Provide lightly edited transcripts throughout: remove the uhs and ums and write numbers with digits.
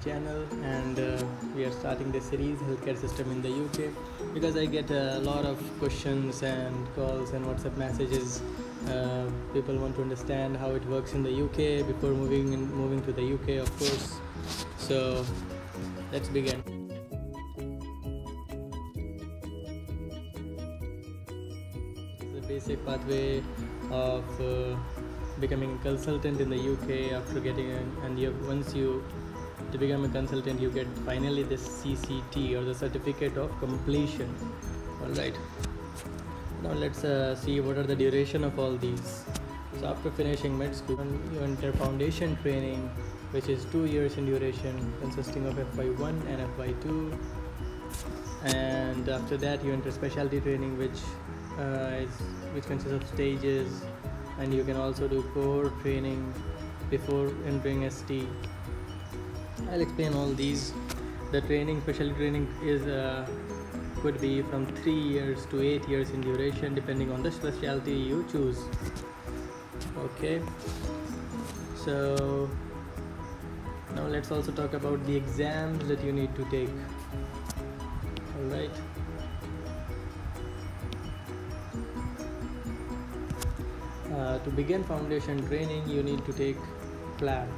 channel, and we are starting the series healthcare system in the UK because I get a lot of questions and calls and WhatsApp messages. People want to understand how it works in the UK before moving to the UK, of course. So let's begin. The basic pathway of becoming a consultant in the UK after getting once you to become a consultant, you get finally this CCT, or the certificate of completion. All right, now let's see what are the duration of all these. So after finishing med school, you enter foundation training, which is 2 years in duration, consisting of FY1 and FY2, and after that you enter specialty training, which consists of stages, and you can also do core training before entering ST. I'll explain all these. The specialty training could be from 3 years to 8 years in duration, depending on the specialty you choose. Okay, so now let's also talk about the exams that you need to take. All right. To begin foundation training, you need to take PLAB,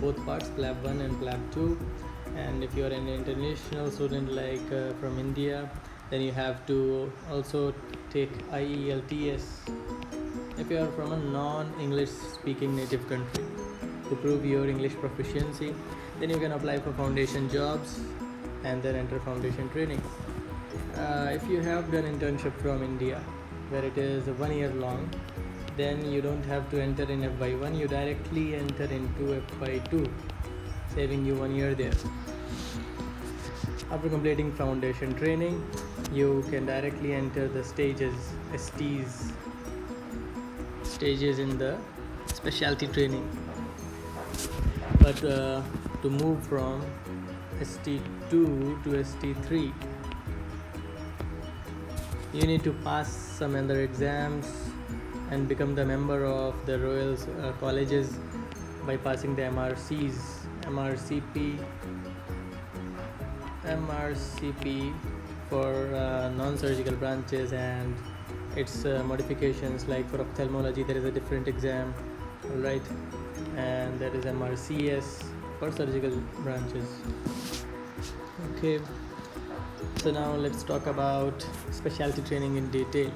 both parts, PLAB 1 and PLAB 2. And if you are an international student like from India, then you have to also take IELTS if you are from a non-English speaking native country. To prove your English proficiency, then you can apply for foundation jobs and then enter foundation training. If you have done internship from India, where it is 1 year long, then you don't have to enter in FY1, you directly enter into FY2, saving you 1 year there. After completing foundation training, you can directly enter the stages in the specialty training. But to move from ST2 to ST3, you need to pass some other exams and become the member of the Royal Colleges by passing the MRCP for non-surgical branches and its modifications. Like for ophthalmology, there is a different exam, right? And that is MRCS for surgical branches. Okay. So now let's talk about specialty training in detail.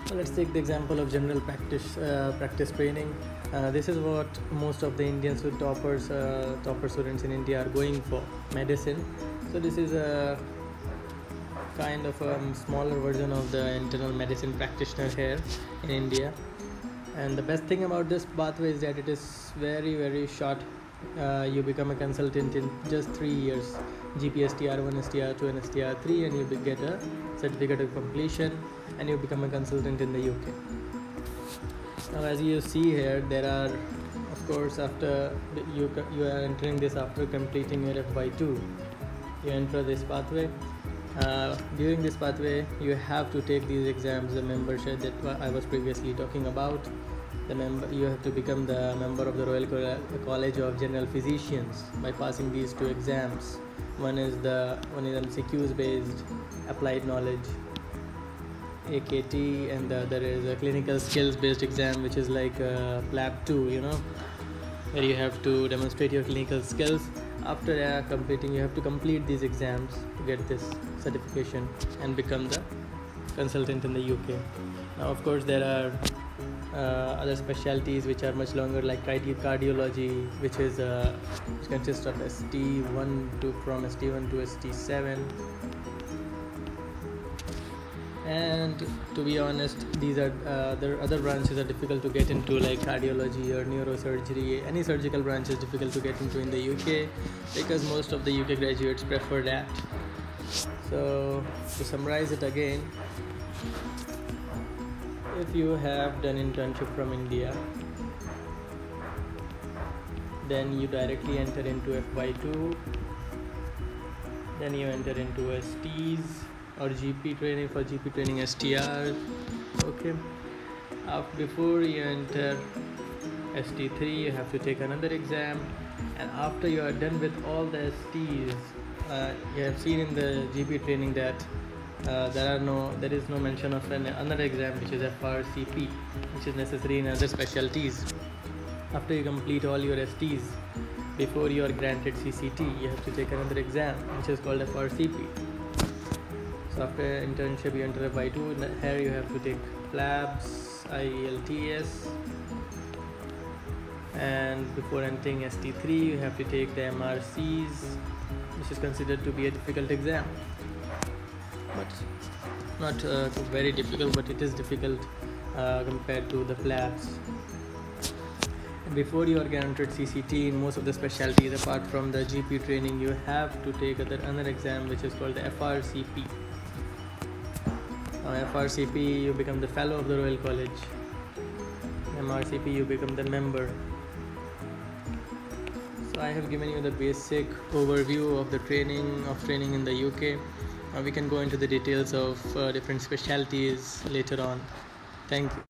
So let's take the example of general practice training. This is what most of the Indian topper students in India are going for, medicine. So this is a kind of a smaller version of the internal medicine practitioner here in India. And the best thing about this pathway is that it is very, very short. You become a consultant in just 3 years. GP STR1, STR2 and STR3, and you get a certificate of completion, and you become a consultant in the UK. Now as you see here, there are, of course, after you are entering this after completing your FY2, you enter this pathway. During this pathway, you have to take these exams, the membership that I was previously talking about. You have to become the member of the Royal College of General Physicians by passing these 2 exams. One is MCQs based applied knowledge, AKT, and the other is a clinical skills based exam, which is like PLAB 2, where you have to demonstrate your clinical skills. After completing, you have to complete these exams to get this certification and become the consultant in the UK. Now, of course, there are other specialties which are much longer, like cardiology, which consists of from ST1 to ST7. And to be honest, there are other branches are difficult to get into, like cardiology or neurosurgery. Any surgical branch is difficult to get into in the UK because most of the UK graduates prefer that. So to summarize it again, if you have done internship from India, then you directly enter into FY2, then you enter into STs or GP training. For GP training, STR. Okay, before you enter ST3 you have to take another exam, and after you are done with all the STs, you have seen in the GP training that there is no mention of another exam, which is FRCP, which is necessary in other specialties. After you complete all your STs, before you are granted CCT, you have to take another exam, which is called FRCP. So after internship you enter FY2. Here you have to take labs, IELTS, and before entering ST3 you have to take the MRCs, which is considered to be a difficult exam, but not very difficult, but it is difficult compared to the labs. Before you are granted CCT in most of the specialties, apart from the GP training, you have to take another exam, which is called the FRCP. FRCP you become the fellow of the Royal College. MRCP you become the member. So I have given you the basic overview of the training in the UK. We can go into the details of different specialties later on. Thank you.